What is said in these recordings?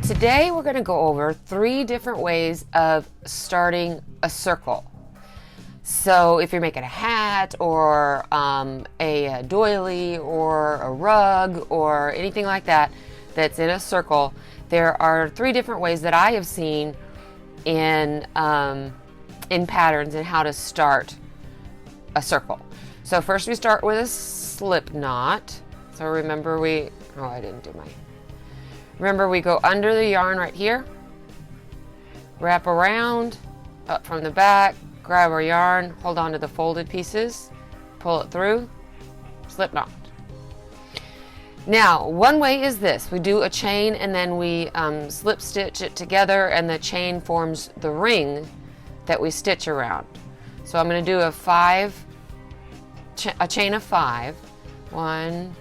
Today we're going to go over 3 different ways of starting a circle. So if you're making a hat or a doily or a rug or anything like that that's in a circle, there are 3 different ways that I have seen in patterns and how to start a circle. So first we start with a slip knot. So remember we go under the yarn right here, wrap around, up from the back, grab our yarn, hold on to the folded pieces, pull it through, slip knot. Now, one way is this. We do a chain and then we slip stitch it together and the chain forms the ring that we stitch around. So I'm going to do a chain of 5. 1,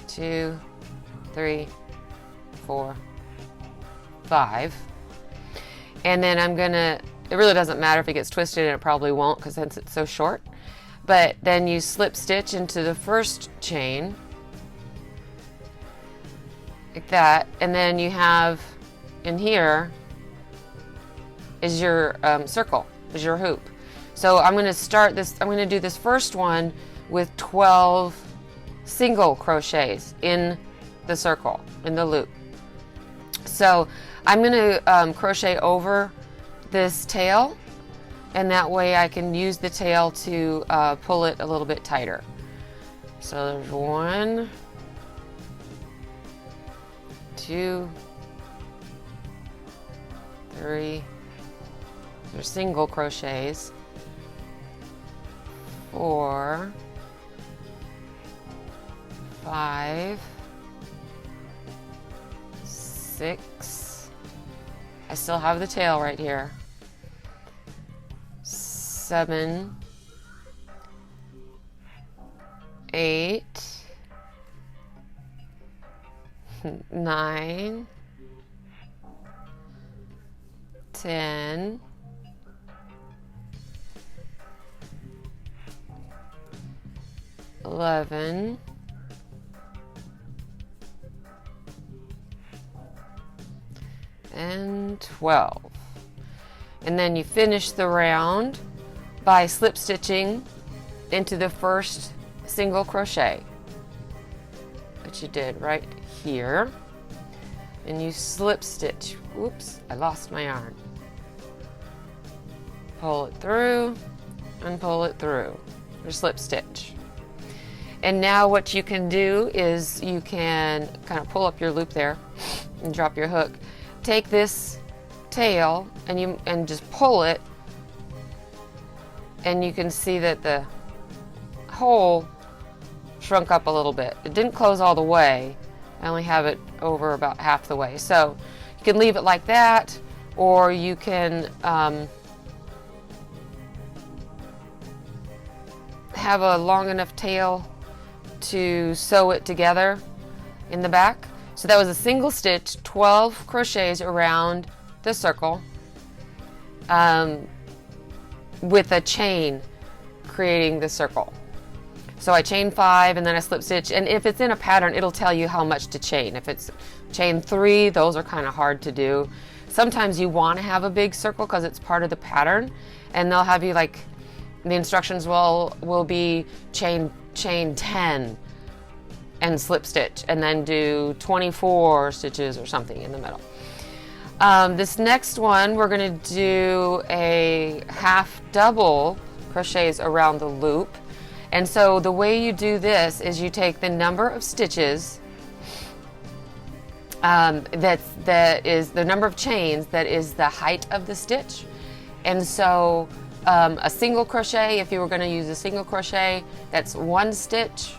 2, 3, 4, 5. And then I'm gonna, it really doesn't matter if it gets twisted, and it probably won't because since it's so short. But then you slip stitch into the first chain like that, and then you have in here is your circle, is your hoop. So I'm going to start this, I'm going to do this first one with 12 single crochets in the circle, in the loop. So I'm going to crochet over this tail, and that way I can use the tail to pull it a little bit tighter. So there's 1, 2, 3, there's single crochets, 4, 5, 6, I still have the tail right here, 7, 8, 9, 10, 11, 12. And then you finish the round by slip stitching into the first single crochet that you did right here, and you slip stitch. Oops, I lost my yarn. Pull it through and pull it through, or slip stitch. And now what you can do is you can kind of pull up your loop there and drop your hook. Take this tail and just pull it, and you can see that the hole shrunk up a little bit. It didn't close all the way. I only have it over about half the way. So you can leave it like that, or you can have a long enough tail to sew it together in the back. So that was a single stitch, 12 crochets around the circle with a chain creating the circle. So I chain 5 and then I slip stitch, and if it's in a pattern it'll tell you how much to chain. If it's chain 3, those are kind of hard to do. Sometimes you want to have a big circle because it's part of the pattern, and they'll have you like, the instructions will be chain 10 and slip stitch, and then do 24 stitches or something in the middle. This next one, we're going to do a half double crochets around the loop. And so the way you do this is you take the number of stitches that is the number of chains that is the height of the stitch. And so a single crochet, if you were going to use a single crochet, that's 1 stitch.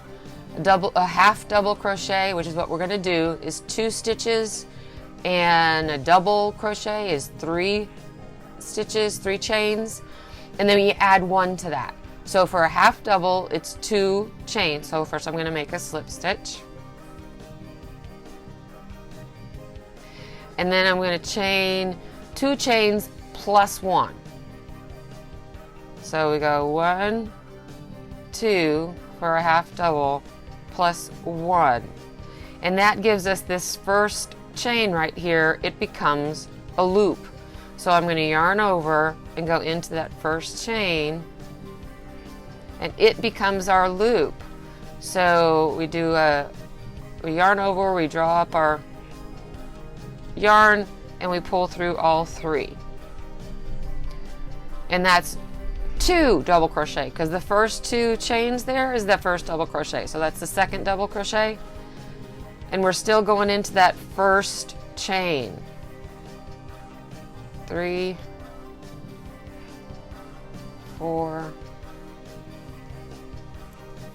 A half double crochet, which is what we're going to do, is 2 stitches, and a double crochet is 3 stitches, 3 chains, and then we add 1 to that. So for a half double, it's 2 chains. So first I'm going to make a slip stitch, and then I'm going to chain 2 chains plus 1. So we go 1, 2 for a half double plus 1. And that gives us this first chain right here. It becomes a loop. So I'm going to yarn over and go into that first chain, and it becomes our loop. So we do we yarn over, we draw up our yarn, and we pull through all 3. And that's 2 double crochet, because the first 2 chains there is the first double crochet. So that's the second double crochet, and we're still going into that first chain. 3, 4,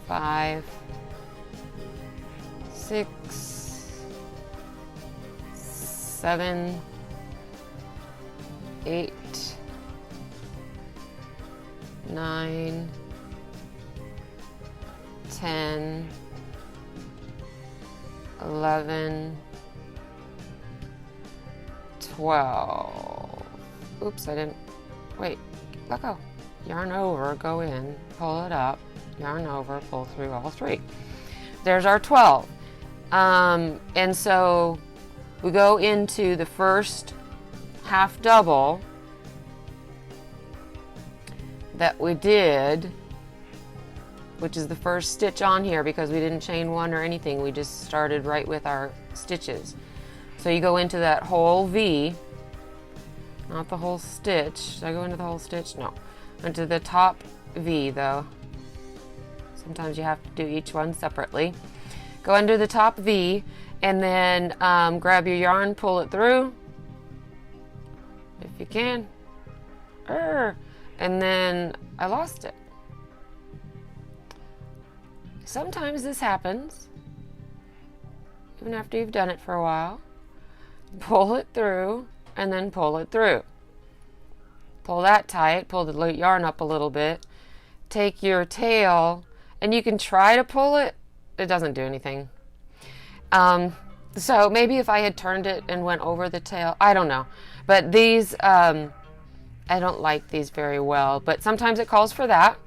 5, 6, 7, 8, 9, 10, 11, 12. Oops, I didn't. Wait, let go. Yarn over, go in, pull it up, yarn over, pull through all 3. There's our 12. And so we go into the first half double that we did, which is the first stitch on here, because we didn't chain 1 or anything. We just started right with our stitches. So you go into that whole V, not the whole stitch. Did I go into the whole stitch? No. Into the top V though. Sometimes you have to do each one separately. Go under the top V, and then grab your yarn, pull it through if you can. And then I lost it. Sometimes this happens, even after you've done it for a while. Pull it through, and then pull it through. Pull that tight, pull the yarn up a little bit. Take your tail, and you can try to pull it. It doesn't do anything. So maybe if I had turned it and went over the tail, I don't know. But these, I don't like these very well, but sometimes it calls for that.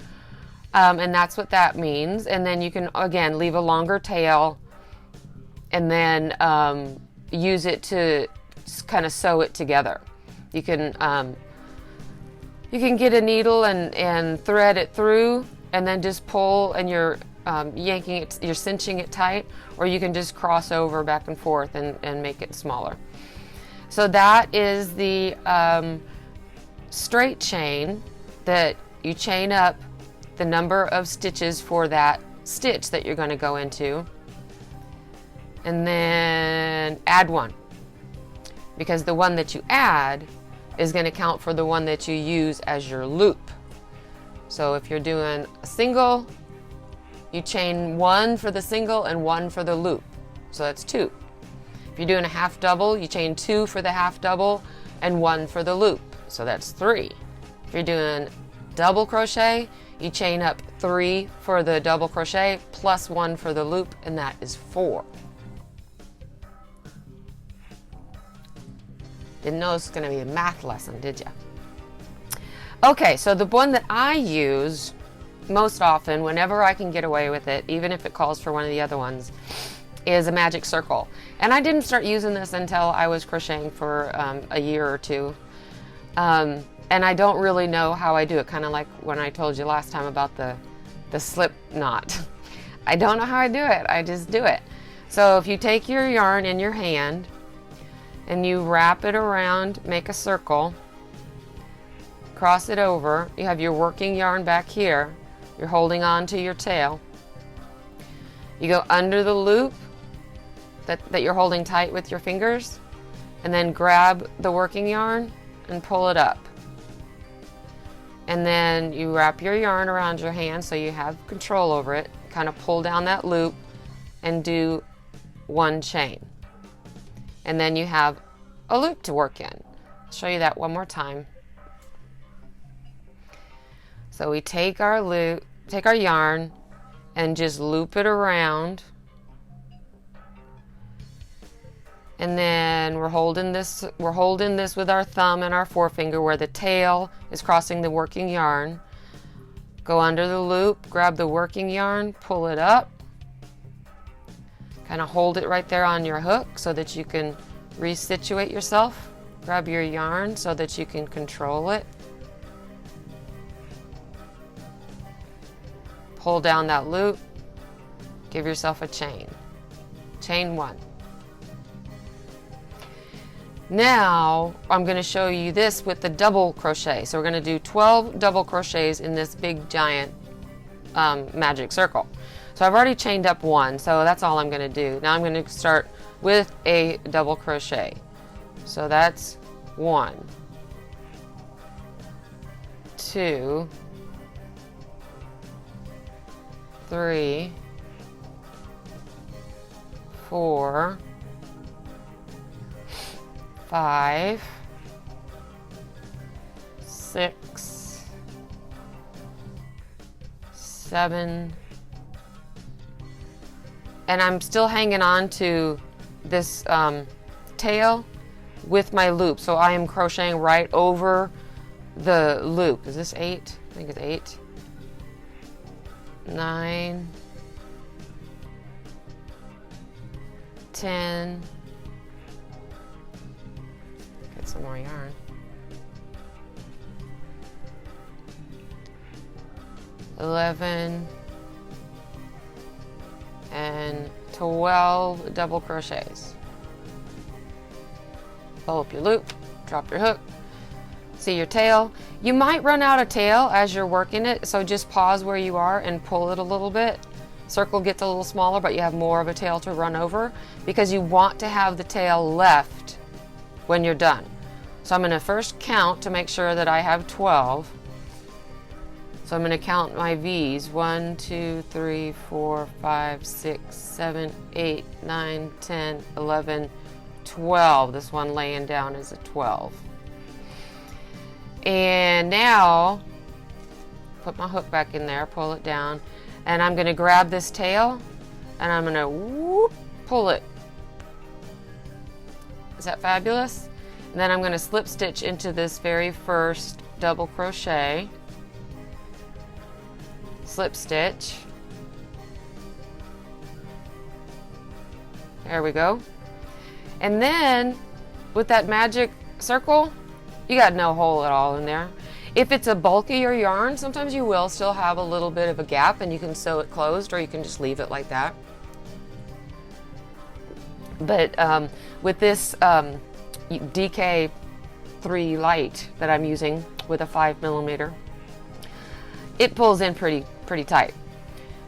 And that's what that means. And then you can, again, leave a longer tail, and then use it to kind of sew it together. You can get a needle and thread it through, and then just pull, and you're yanking it, you're cinching it tight, or you can just cross over back and forth and make it smaller. So that is the straight chain that you chain up the number of stitches for that stitch that you're going to go into, and then add 1, because the one that you add is going to count for the one that you use as your loop. So if you're doing a single, you chain 1 for the single and 1 for the loop, so that's 2. If you're doing a half double, you chain 2 for the half double and 1 for the loop, so that's 3. If you're doing double crochet, you chain up 3 for the double crochet plus 1 for the loop, and that is 4. Didn't know this was going to be a math lesson, did you? Okay, so the one that I use most often, whenever I can get away with it, even if it calls for one of the other ones, is a magic circle. And I didn't start using this until I was crocheting for a year or 2. And I don't really know how I do it, kind of like when I told you last time about the slip knot. I don't know how I do it, I just do it. So if you take your yarn in your hand and you wrap it around, make a circle, cross it over, you have your working yarn back here, you're holding on to your tail. You go under the loop that you're holding tight with your fingers, and then grab the working yarn and pull it up. And then you wrap your yarn around your hand so you have control over it, kind of pull down that loop and do 1 chain. And then you have a loop to work in. I'll show you that one more time. So we take our loop, take our yarn and just loop it around. And then we're holding this with our thumb and our forefinger where the tail is crossing the working yarn. Go under the loop, grab the working yarn, pull it up, kind of hold it right there on your hook so that you can resituate yourself. Grab your yarn so that you can control it. Pull down that loop, give yourself a chain. Chain 1. Now I'm going to show you this with the double crochet. So we're going to do 12 double crochets in this big giant magic circle. So I've already chained up 1, so that's all I'm going to do. Now I'm going to start with a double crochet. So that's 1, 2, 3, 4, 5, 6, 7, and I'm still hanging on to this tail with my loop, so I am crocheting right over the loop. Is this 8? I think it's 8, 9, 10. Get some more yarn. 11 and 12 double crochets. Pull up your loop, drop your hook, see your tail. You might run out of tail as you're working it, so just pause where you are and pull it a little bit. Circle gets a little smaller, but you have more of a tail to run over because you want to have the tail left when you're done. So I'm going to first count to make sure that I have 12. So I'm going to count my V's. 1, 2, 3, 4, 5, 6, 7, 8, 9, 10, 11, 12. This one laying down is a 12. And now, put my hook back in there, pull it down, and I'm going to grab this tail and I'm going to whoop, pull it. Is that fabulous? And then I'm going to slip stitch into this very first double crochet. Slip stitch. There we go. And then with that magic circle, you got no hole at all in there. If it's a bulkier yarn, sometimes you will still have a little bit of a gap and you can sew it closed, or you can just leave it like that. But with this DK3 light that I'm using with a 5mm, it pulls in pretty tight.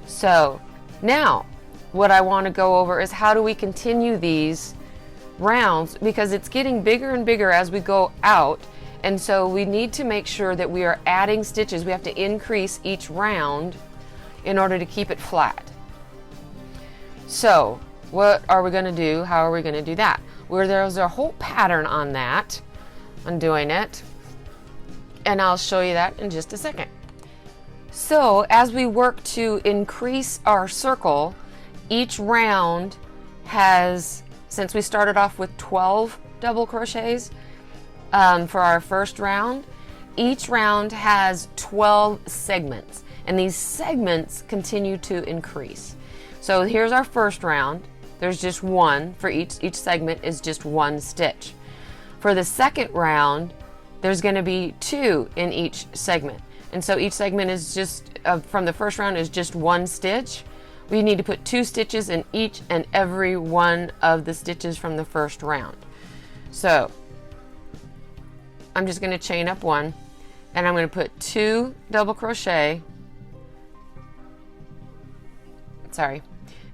So now what I want to go over is how do we continue these rounds, because it's getting bigger and bigger as we go out, and so we need to make sure that we are adding stitches. We have to increase each round in order to keep it flat. So what are we going to do? How are we going to do that? Where there's a whole pattern on that, on doing it, and I'll show you that in just a second. So as we work to increase our circle, each round has, since we started off with 12 double crochets for our first round, each round has 12 segments, and these segments continue to increase. So here's our first round. There's just one for each segment is just one stitch. For the second round, there's going to be 2 in each segment. And so each segment is just, from the first round, is just one stitch. We need to put 2 stitches in each and every one of the stitches from the first round. So I'm just going to chain up 1, and I'm going to put 2 double crochet,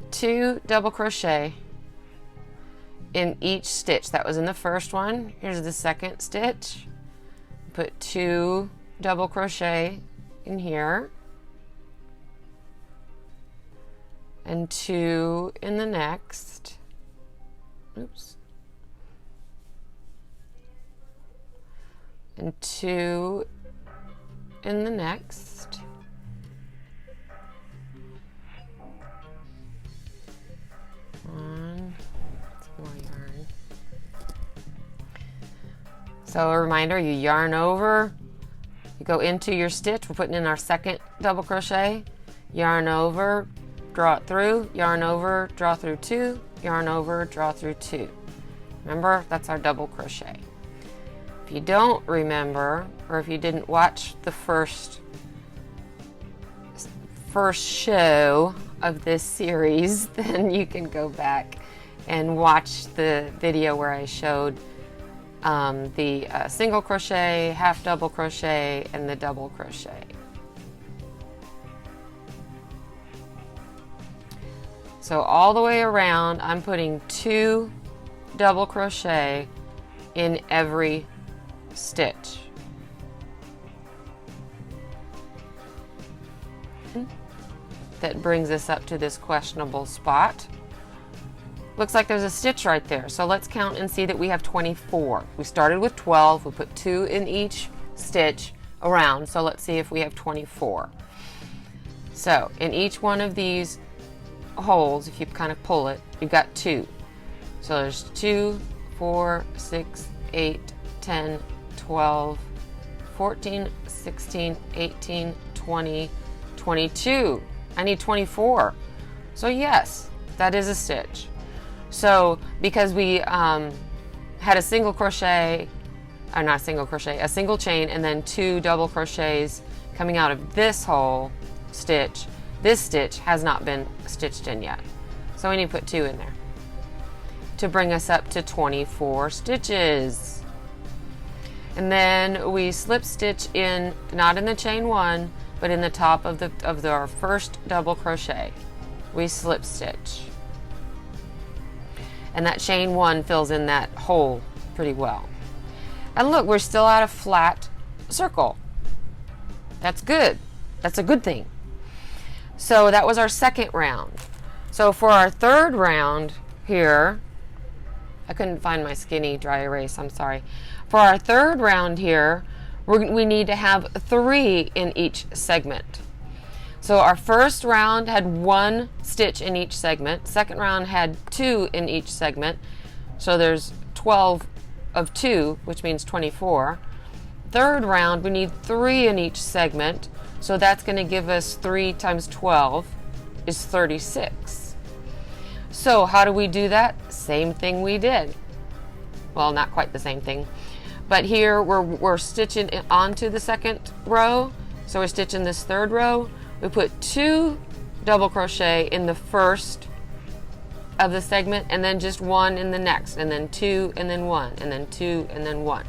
2 double crochet in each stitch. That was in the first one. Here's the second stitch. Put 2 double crochet in here and 2 in the next. Oops. And 2 in the next. Some more yarn. So a reminder, you yarn over, You go into your stitch, we're putting in our second double crochet, yarn over, draw it through, yarn over, draw through 2, yarn over, draw through 2. Remember, that's our double crochet. If you don't remember, or if you didn't watch the first show of this series, then you can go back and watch the video where I showed the single crochet, half double crochet, and the double crochet. So all the way around, I'm putting 2 double crochet in every stitch. That brings us up to this questionable spot. Looks like there's a stitch right there. So let's count and see that we have 24. We started with 12. We put 2 in each stitch around. So let's see if we have 24. So in each one of these holes, if you kind of pull it, you've got 2. So there's 2, 4, 6, 8, 10, 12, 14, 16, 18, 20, 22. I need 24. So yes, that is a stitch. So because we had a single crochet, or not a single crochet, a single chain, and then 2 double crochets coming out of this whole stitch, this stitch has not been stitched in yet. So we need to put 2 in there to bring us up to 24 stitches. And then we slip stitch in, not in the chain 1, but in the top of our first double crochet. We slip stitch. And that chain 1 fills in that hole pretty well. And look, we're still at a flat circle. That's good. That's a good thing. So that was our second round. So for our third round here, I couldn't find my skinny dry erase, I'm sorry. For our third round here, we need to have 3 in each segment. So our first round had 1 stitch in each segment. Second round had 2 in each segment. So there's 12 of 2, which means 24. Third round, we need 3 in each segment. So that's going to give us 3 times 12 is 36. So how do we do that? Same thing we did. Well, not quite the same thing. But here we're stitching onto the second row. So we're stitching this third row. We put 2 double crochet in the first of the segment, and then just 1 in the next, and then 2, and then 1, and then 2, and then 1.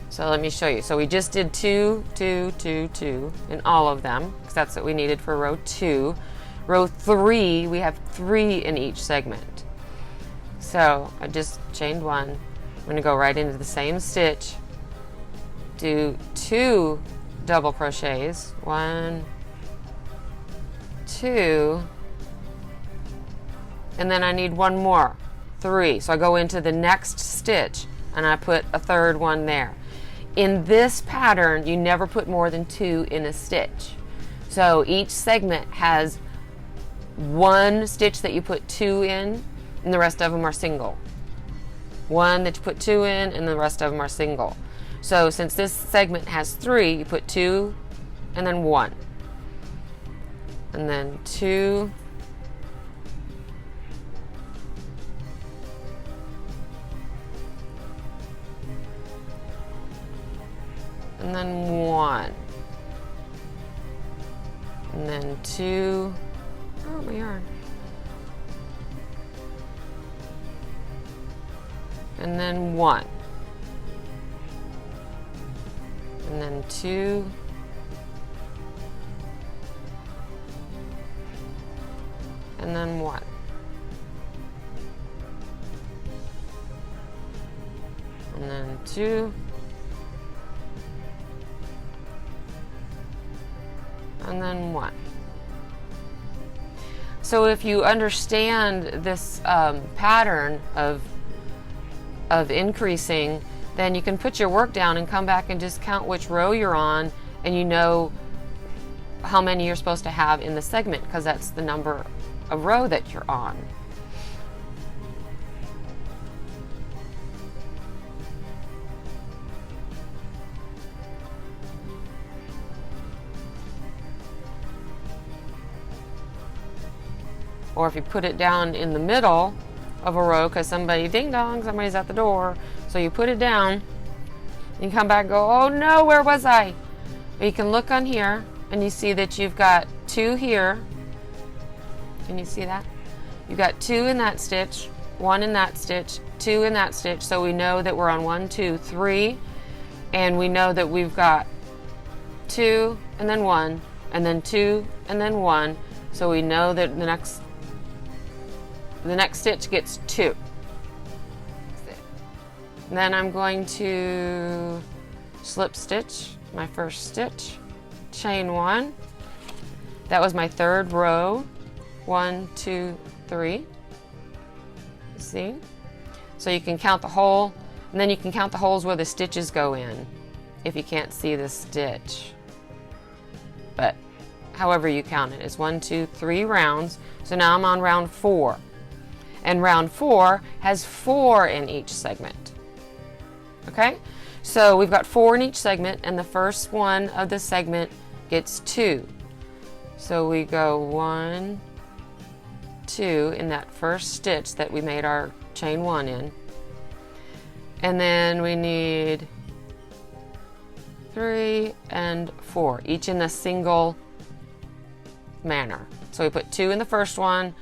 So let me show you. So we just did 2, 2, 2, 2 in all of them, because that's what we needed for row 2. Row 3, we have 3 in each segment. So I just chained 1. I'm going to go right into the same stitch, do 2 double crochets, 1, 2, and then I need 1 more, 3. So I go into the next stitch and I put a third one there. In this pattern, you never put more than 2 in a stitch. So each segment has 1 stitch that you put 2 in, and the rest of them are single. 1 that you put 2 in, and the rest of them are single. So since this segment has 3, you put 2 and then 1. And then 2. And then 1. And then 2. Oh, my yarn. And then 1. And then 2. And then 1. And then 2. And then 1. So if you understand this pattern of increasing, then you can put your work down and come back and just count which row you're on, and you know how many you're supposed to have in the segment, because that's the number of row that you're on. or if you put it down in the middle of a row because somebody, ding dong, somebody's at the door, so you put it down, you come back and go, oh no, where was I? But you can look on here and you see that you've got 2 here. Can you see that? You've got 2 in that stitch, 1 in that stitch, 2 in that stitch, so we know that we're on 1, 2, 3, and we know that we've got 2 and then 1 and then 2 and then 1, so we know that the next stitch gets 2. Then I'm going to slip stitch my first stitch, chain 1. That was my 3rd row. 1, 2, 3. See? So you can count the hole, and then you can count the holes where the stitches go in if you can't see the stitch. But however you count it, it's 1, 2, 3 rounds. So now I'm on round 4. And round 4 has 4 in each segment. Okay? So we've got 4 in each segment, and the first one of the segment gets 2. So we go 1, 2 in that first stitch that we made our chain 1 in. And then we need 3 and 4, each in a single manner. So we put 2 in the first one,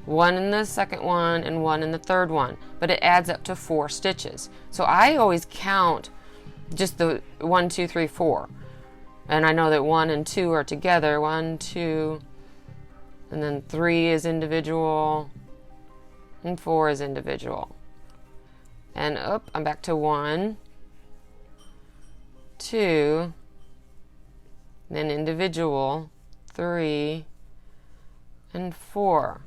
1 in the second one, and 1 in the third one. But it adds up to 4 stitches. So I always count just the 1, 2, 3, 4. And I know that 1 and 2 are together. 1, 2, and then 3 is individual, and 4 is individual. And up, I'm back to 1, 2, then individual, 3, and 4.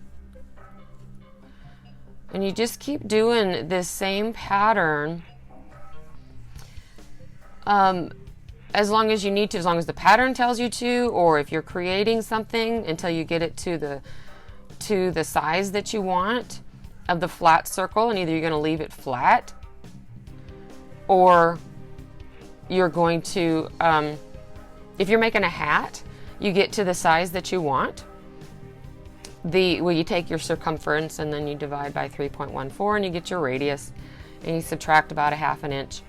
And you just keep doing this same pattern as long as you need to, as long as the pattern tells you to, or if you're creating something until you get it to the size that you want of the flat circle, and either you're going to leave it flat or you're going to, if you're making a hat, you get to the size that you want. You take your circumference and then you divide by 3.14 and you get your radius, and you subtract about a ½ inch.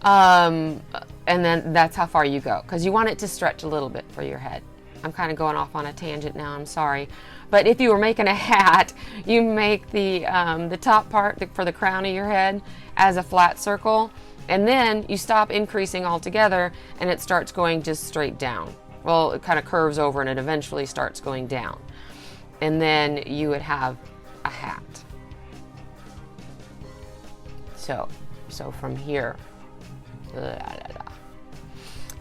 And then that's how far you go, because you want it to stretch a little bit for your head. I'm kind of going off on a tangent now, I'm sorry. But if you were making a hat, you make the top part for the crown of your head as a flat circle, and then you stop increasing altogether and it starts going just straight down. Well, it kind of curves over and it eventually starts going down. And then you would have a hat. So from here,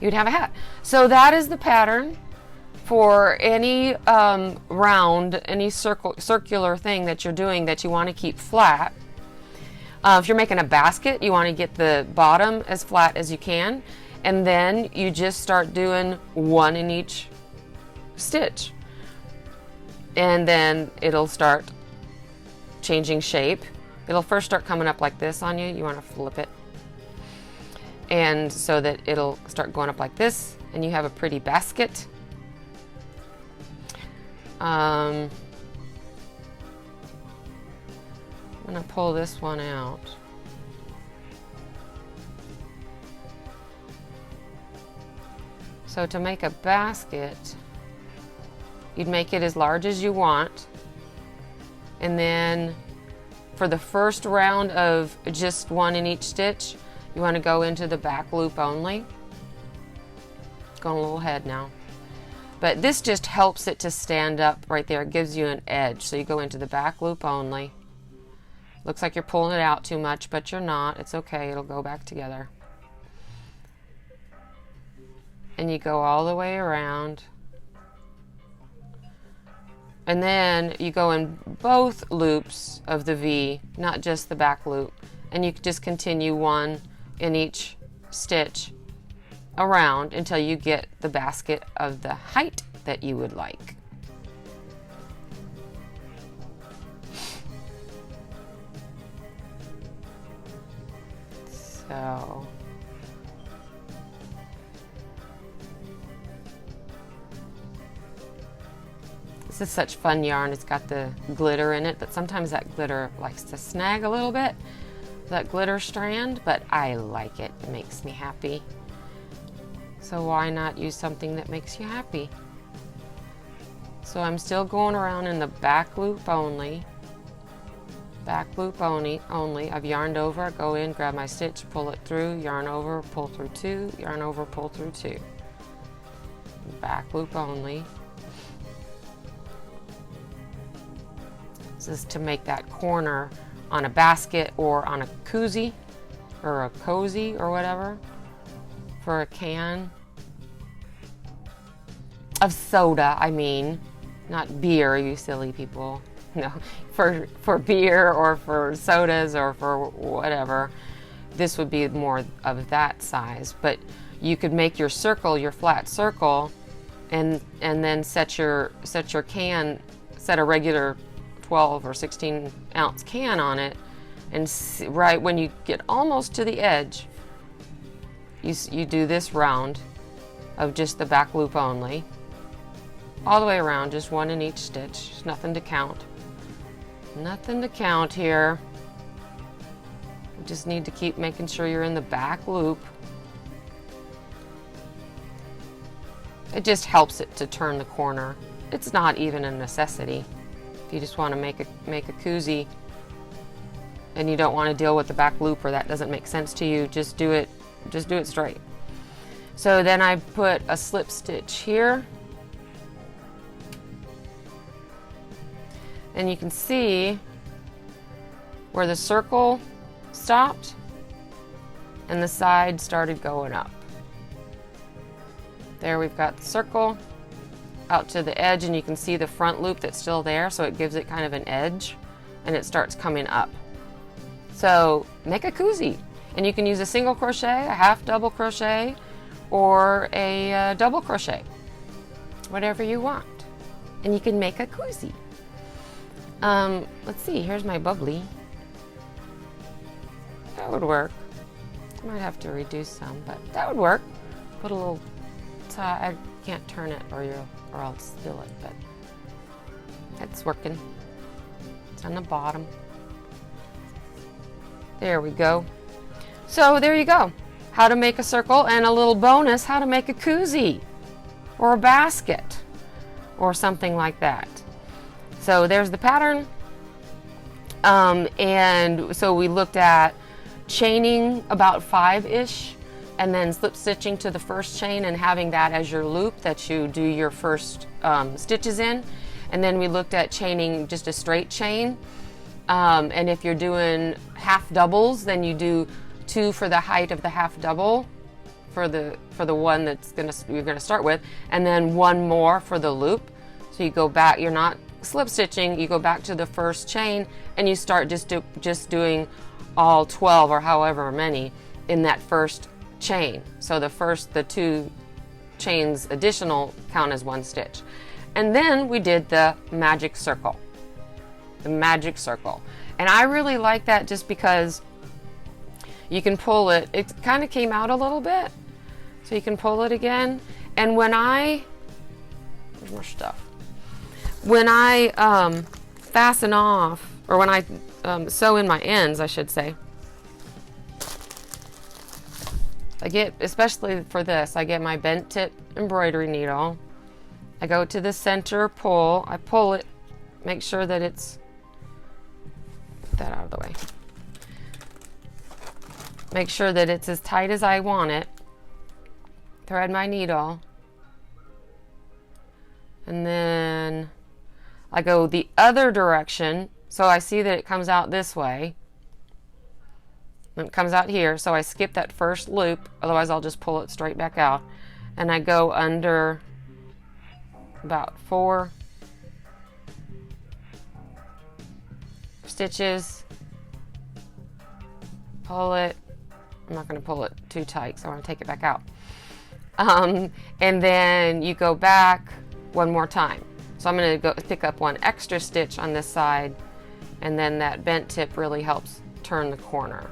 you'd have a hat. So that is the pattern for any round, any circular thing that you're doing that you want to keep flat. If you're making a basket, you want to get the bottom as flat as you can, and then you just start doing 1 in each stitch, and then it'll start changing shape. It'll first start coming up like this on you. You want to flip it, and so that it'll start going up like this, and you have a pretty basket. I'm gonna pull this one out. So to make a basket, you'd make it as large as you want, and then for the first round of just 1 in each stitch, you want to go into the back loop only. Going a little ahead now. But this just helps it to stand up right there. It gives you an edge. So you go into the back loop only. Looks like you're pulling it out too much, but you're not. It's okay. It'll go back together. And you go all the way around. And then you go in both loops of the V, not just the back loop. And you just continue 1 in each stitch around until you get the basket of the height that you would like. So This is such fun yarn. It's got the glitter in it, but sometimes that glitter likes to snag a little bit, that glitter strand, but I like it. It makes me happy. So why not use something that makes you happy? So I'm still going around in the back loop only. Back loop only. I've yarned over, go in, grab my stitch, pull it through, yarn over, pull through two, yarn over, pull through two. Back loop only. This is to make that corner on a basket or on a koozie or a cozy or whatever for a can of soda, I mean, not beer, you silly people. No, for beer or for sodas or for whatever, this would be more of that size. But you could make your circle, your flat circle, and then set your can, set a regular 12 or 16 ounce can on it, and right when you get almost to the edge, you do this round of just the back loop only, all the way around, just one in each stitch. There's nothing to count. Nothing to count here. You just need to keep making sure you're in the back loop. It just helps it to turn the corner. It's not even a necessity. If you just want to make a koozie and you don't want to deal with the back loop, or that doesn't make sense to you, just do it straight. So then I put a slip stitch here. And you can see where the circle stopped and the side started going up. There we've got the circle out to the edge, and you can see the front loop that's still there, so it gives it kind of an edge and it starts coming up. So make a koozie, and you can use a single crochet, a half double crochet, or a double crochet, whatever you want, and you can make a koozie. Let's see, here's my bubbly. That would work. I might have to reduce some, but that would work. Put a little tie. I can't turn it or I'll spill it, but it's working. It's on the bottom. There we go. So there you go. How to make a circle, and a little bonus, how to make a koozie or a basket or something like that. So there's the pattern, and so we looked at chaining about 5-ish, and then slip stitching to the first chain and having that as your loop that you do your first stitches in. And then we looked at chaining just a straight chain, and if you're doing half doubles, then you do 2 for the height of the half double for the one you're gonna start with, and then 1 more for the loop. So you go back, you're not slip stitching, you go back to the first chain and you start just doing all 12 or however many in that first chain. So the 2 chains additional count as 1 stitch. And then we did the magic circle. The magic circle. And I really like that just because you can pull it. It kind of came out a little bit, so you can pull it again. And there's more stuff. When I fasten off, or when I sew in my ends, I should say, I get, especially for this, I get my bent tip embroidery needle. I go to the center, pull, I pull it, make sure that it's, put that out of the way. Make sure that it's as tight as I want it. Thread my needle. And then I go the other direction, so I see that it comes out this way. And it comes out here, so I skip that first loop, otherwise I'll just pull it straight back out. And I go under about 4 stitches, pull it. I'm not going to pull it too tight, so I want to take it back out. And then you go back 1 more time. So I'm going to go pick up 1 extra stitch on this side, and then that bent tip really helps turn the corner.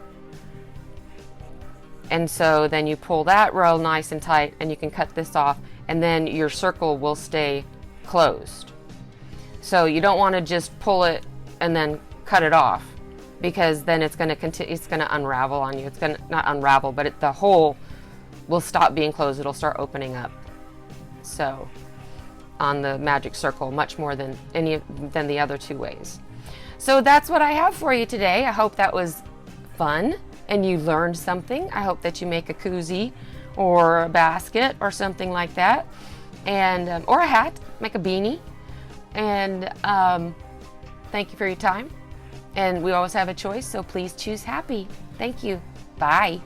And so then you pull that row nice and tight, and you can cut this off, and then your circle will stay closed. So you don't want to just pull it and then cut it off, because then it's going to continue, it's going to unravel on you. It's going to not unravel, but the hole will stop being closed. It'll start opening up. So on the magic circle, much more than the other two ways. So that's what I have for you today. I hope that was fun and you learned something. I hope that you make a koozie or a basket or something like that, and or a hat, make a beanie. And thank you for your time. And we always have a choice, so please choose happy. Thank you. Bye.